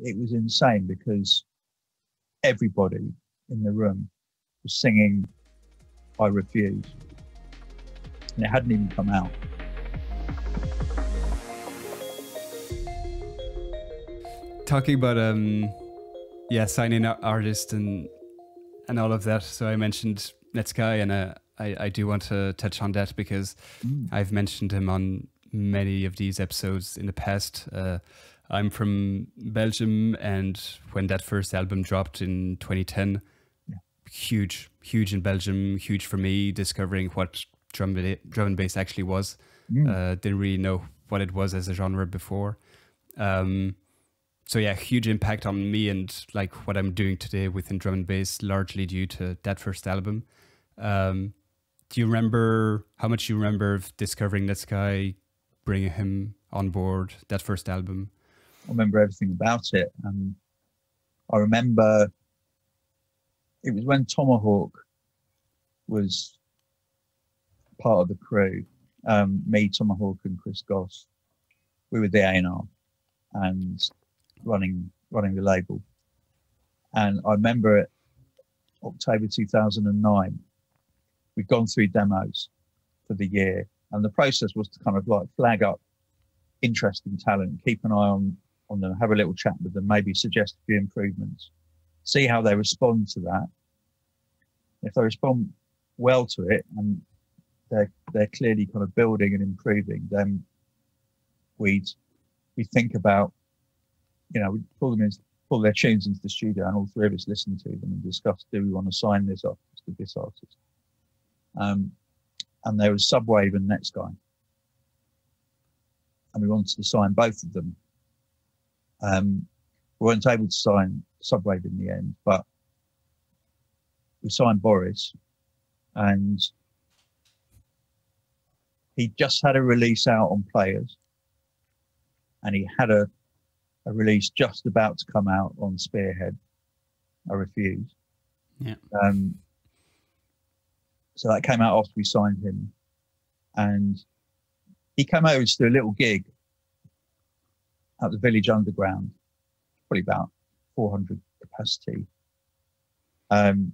it was insane because everybody in the room was singing I Refuse. And it hadn't even come out. Talking about signing up artists and all of that. So I mentioned Netsky, and I do want to touch on that because I've mentioned him on many of these episodes in the past. I'm from Belgium, and when that first album dropped in 2010, huge in Belgium, huge for me, discovering what drum and bass actually was. Didn't really know what it was as a genre before. So yeah, huge impact on me and like what I'm doing today within drum and bass, largely due to that first album. Do you remember how much you remember of discovering Netsky, bringing him on board, that first album? I remember everything about it. I remember it was when Tomahawk was part of the crew. Me, Tomahawk, and Chris Goss. We were the A&R and running the label. And I remember it, October 2009. We'd gone through demos for the year, and the process was to kind of like flag up interesting talent, keep an eye on them, have a little chat with them, maybe suggest a few improvements, see how they respond to that. If they respond well to it and they're clearly kind of building and improving, then we think about, we'd pull their tunes into the studio, and all three of us listen to them and discuss, do we want to sign this artist to this artist? And there was Subwave and Netsky, and we wanted to sign both of them. We weren't able to sign Subwave in the end, but we signed Boris, and he just had a release out on Players, and he had a release just about to come out on Spearhead, I Refuse. Yeah. So that came out after we signed him, and he came over to do a little gig at the Village Underground, probably about 400 capacity. And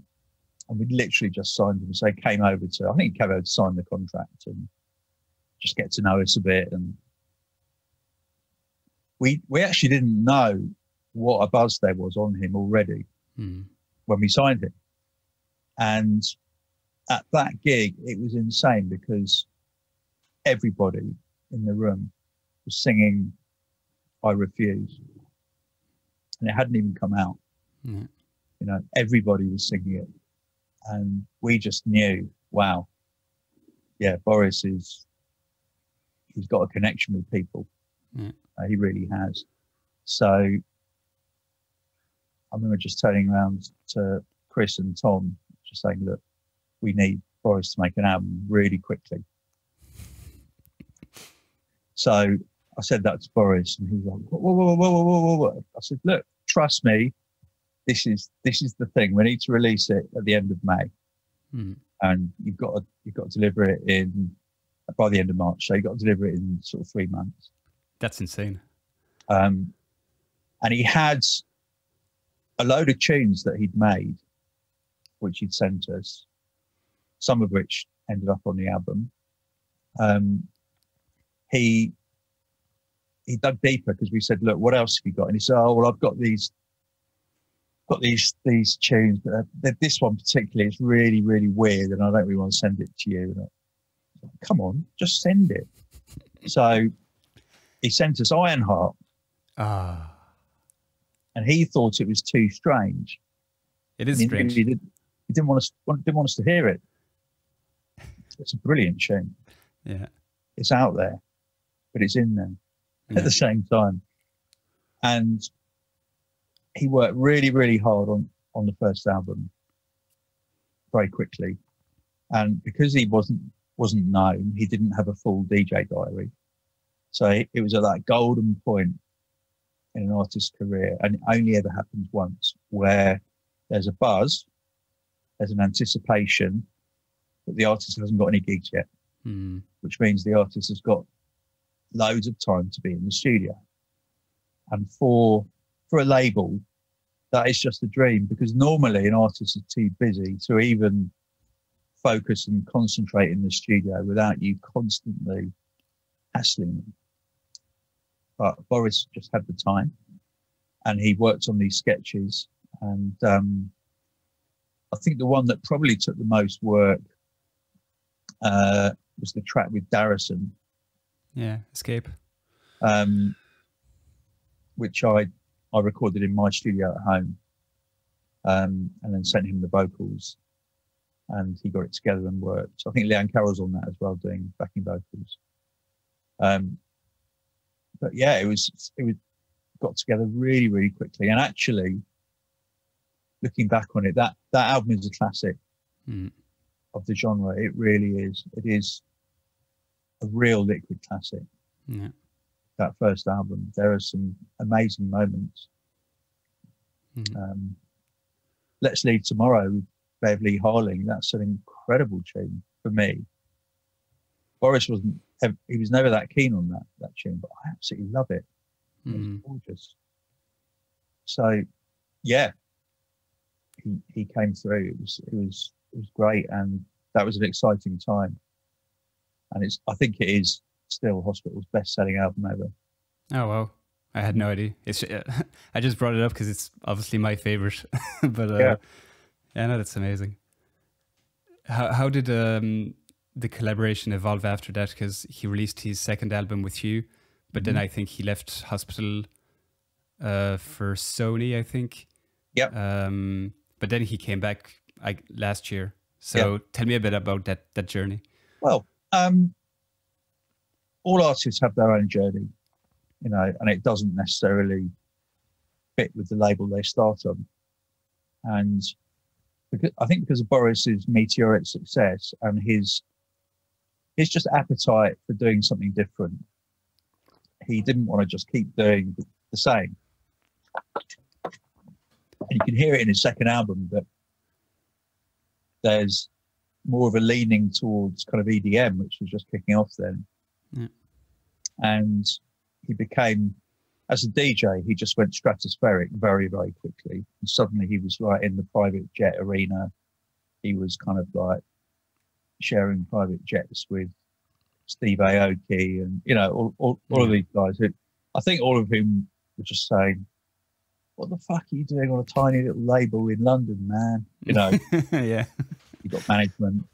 we literally just signed him. So he came over I think he came over to sign the contract and just get to know us a bit. And we actually didn't know what a buzz there was on him already when we signed him. And at that gig, it was insane because everybody in the room was singing I Refuse. And it hadn't even come out. Everybody was singing it. And we just knew, wow, yeah, Boris he's got a connection with people. He really has. So I remember just turning around to Chris and Tom, just saying, look, we need Boris to make an album really quickly. So I said that to Boris, and he was like, whoa. I said, look, trust me, this is the thing. We need to release it at the end of May. And you've got to deliver it by the end of March. So you've got to deliver it in sort of 3 months. That's insane. And he had a load of tunes that he'd made, which he'd sent us, some of which ended up on the album. He dug deeper because we said, look, what else have you got? And he said, oh, well, I've got these tunes, but this one particularly is really, really weird, and I don't really want to send it to you. And I was like, come on, just send it. So he sent us Ironheart. And he thought it was too strange. It is strange. He didn't want us to hear it. It's a brilliant tune. Yeah. It's out there, but it's in there at the same time. And he worked really, really hard on the first album very quickly. And because he wasn't known, he didn't have a full DJ diary. So it was at that golden point in an artist's career, and it only ever happens once, where there's a buzz, there's an anticipation that the artist hasn't got any gigs yet, which means the artist has got loads of time to be in the studio. And for for a label, that is just a dream, because normally an artist is too busy to even focus and concentrate in the studio without you constantly hassling them. But Boris just had the time, and he worked on these sketches. And I think the one that probably took the most work was the track with Darrison. Yeah, Escape. Which I recorded in my studio at home, and then sent him the vocals, and he got it together and worked. So I think Leanne Carroll's on that as well, doing backing vocals. But yeah, it was got together really, really quickly. And actually, looking back on it, that album is a classic of the genre. It really is. It is a real liquid classic. Yeah. That first album, there are some amazing moments. Let's Leave Tomorrow with Beverly Harling. That's an incredible tune for me. Boris was never that keen on that tune, but I absolutely love it. It's gorgeous. So, yeah, he came through. It was great, and that was an exciting time. And I think it is still Hospital's best-selling album ever. Oh wow, I had no idea. It's I just brought it up because it's obviously my favorite. But yeah, no, that's amazing. How did the collaboration evolve after that? Because he released his second album with you, but then I think he left Hospital for Sony, I think. Yeah. But then he came back last year. So tell me a bit about that journey. Well, all artists have their own journey, you know, and it doesn't necessarily fit with the label they start on. And I think because of Boris's meteoric success and his just appetite for doing something different, he didn't want to just keep doing the same. And you can hear it in his second album that there's more of a leaning towards kind of EDM, which was just kicking off then. Yeah. And he became, as a DJ, he just went stratospheric very, very quickly. And suddenly he was like in the private jet arena. He was kind of like sharing private jets with Steve Aoki and, you know, all of these guys who, I think all of whom were just saying, what the fuck are you doing on a tiny little label in London, man? You know, yeah. He got management.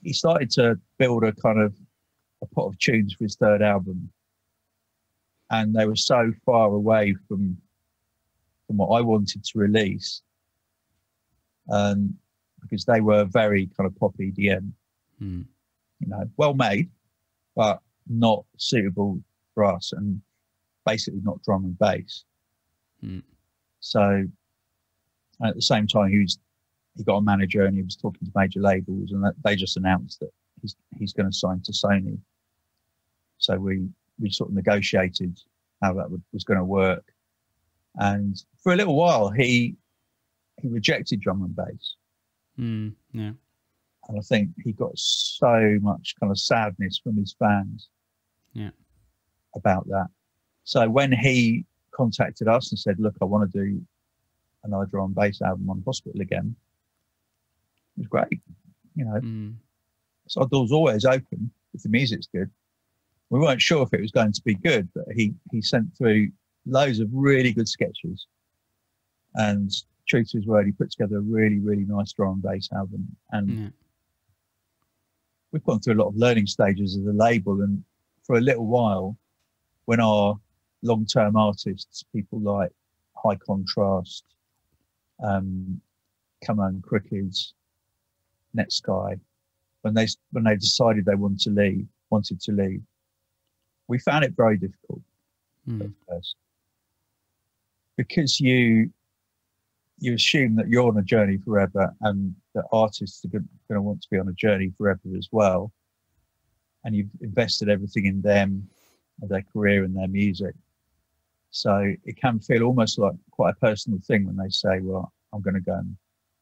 He started to build a kind of a pot of tunes for his third album. And they were so far away from what I wanted to release. Because they were very kind of pop EDM, you know, well made, but not suitable for us, and basically not drum and bass. So at the same time, he got a manager and he was talking to major labels, and they just announced that he's going to sign to Sony. So we sort of negotiated how that was going to work, and for a little while he rejected drum and bass. Yeah. And I think he got so much kind of sadness from his fans about that. So when he contacted us and said, look, I want to do another drum and bass album on Hospital again, it was great, you know. So our door's always open if the music's good. We weren't sure if it was going to be good, but he sent through loads of really good sketches. And true to his word, he put together a really, really nice drum and bass album. And we've gone through a lot of learning stages as a label. And for a little while, when our long-term artists, people like High Contrast, Come On Crooked, Netsky, when they decided they wanted to leave, we found it very difficult at first, because you assume that you're on a journey forever, and that artists are going to want to be on a journey forever as well, and you've invested everything in them and their career and their music. So it can feel almost like quite a personal thing when they say, well, I'm going to go and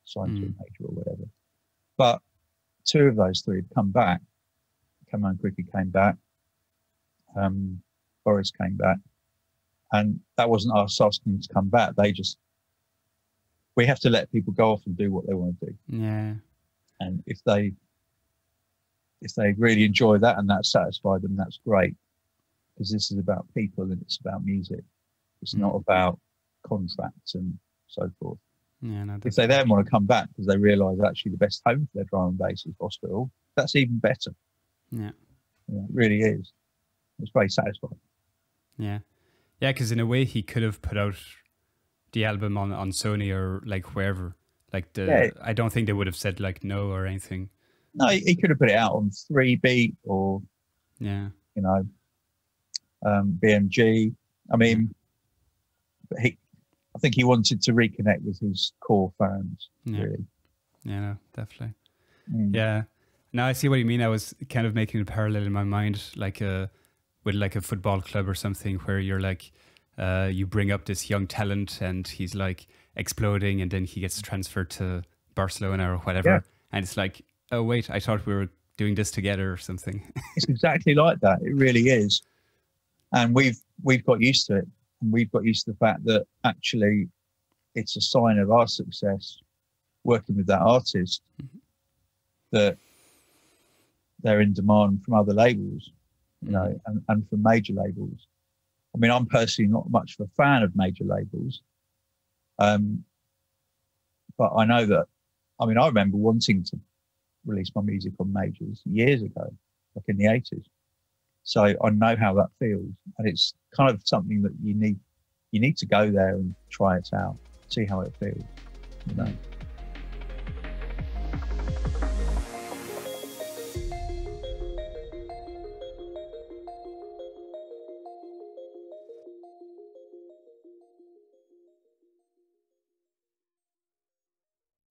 sign to a major or whatever. But two of those three have come back. Come On Cricket came back. Boris came back. And that wasn't us asking them to come back. We have to let people go off and do what they want to do. Yeah. And if they really enjoy that and that satisfied them, that's great. Because this is about people and it's about music. It's not about contracts and so forth. Yeah, no, if they then want to come back because they realise actually the best home for their drum and bass is hospital, that's even better. Yeah. It really is. It's very satisfying. Yeah. Yeah, because in a way he could have put out the album on Sony or like wherever. Like I don't think they would have said like no or anything. No, he could have put it out on 3Beat or BMG. I mean, I think he wanted to reconnect with his core fans. Really. Yeah, no, definitely. Yeah. Now I see what you mean. I was kind of making a parallel in my mind, like with like a football club or something, where you're like, you bring up this young talent and he's like exploding, and then he gets transferred to Barcelona or whatever, and it's like, oh wait, I thought we were doing this together or something. It's exactly like that. It really is, and we've got used to it, and we've got used to the fact that actually it's a sign of our success working with that artist that they're in demand from other labels, and from major labels. I mean, I'm personally not much of a fan of major labels, but I know that. I mean, I remember wanting to release my music on majors years ago, like in the 80s. So I know how that feels, and it's kind of something that you need to go there and try it out, see how it feels.